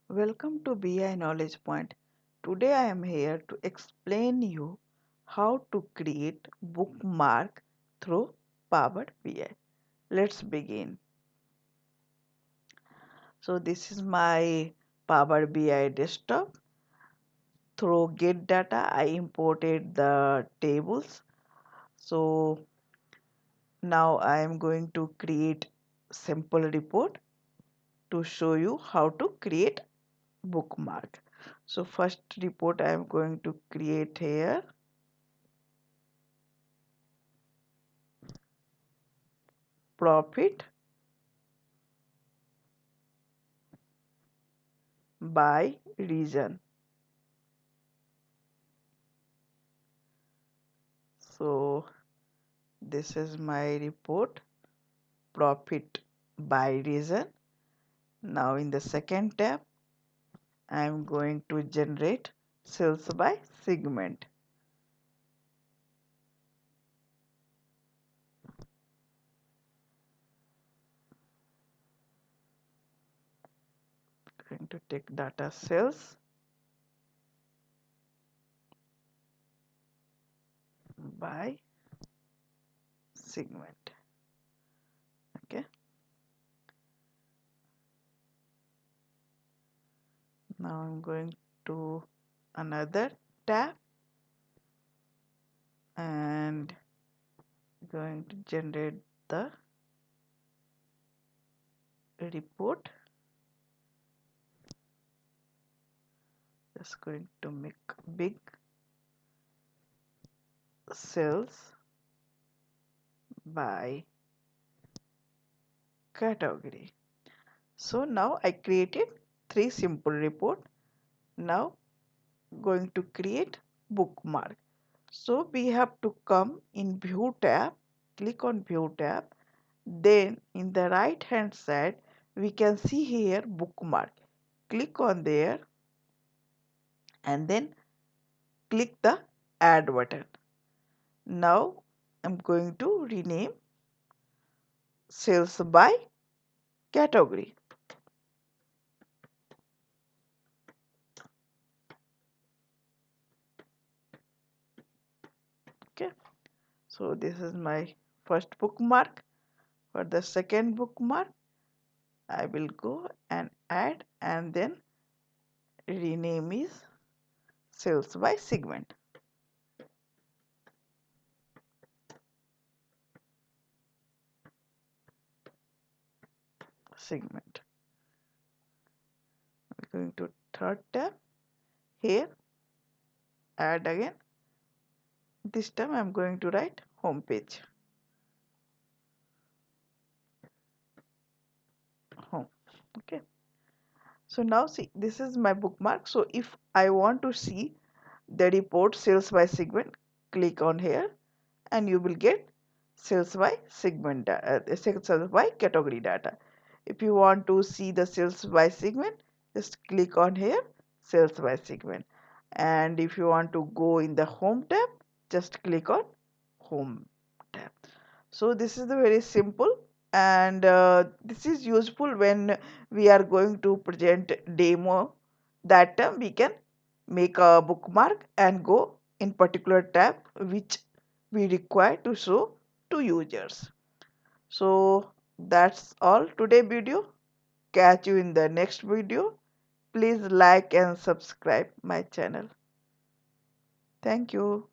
Welcome to BI Knowledge Point. Today I am here to explain you how to create bookmark through Power BI. Let's begin. So this is my Power BI desktop. Through get data I imported the tables. So now I am going to create simple report to show you how to create bookmark. So first report I am going to create here. Profit by region. So this is my report, profit by region. Now in the second tab I am going to generate sales by segment. Going to take data sales by segment. Okay, now I'm going to another tab and going to generate the report. Just going to make big sales by category. So now I created three simple report. Now going to create bookmark. So we have to come in view tab, click on view tab, then in the right hand side we can see here bookmark. Click on there and then click the add button. Now I'm going to rename sales by category. Okay, so this is my first bookmark. For the second bookmark I will go and add and then rename is sales by segment. Segment. We're going to third tab. Here add again. This time I'm going to write home page. Home. Okay. So now see, this is my bookmark. So if I want to see the report sales by segment, click on here and you will get sales by segment, sales by category data. If you want to see the sales by segment, just click on here, sales by segment. And if you want to go in the home tab, just click on home tab. So this is the very simple, and this is useful when we are going to present demo. That time we can make a bookmark and go in particular tab which we require to show to users. So that's all today video. Catch you in the next video. Please like and subscribe my channel. Thank you.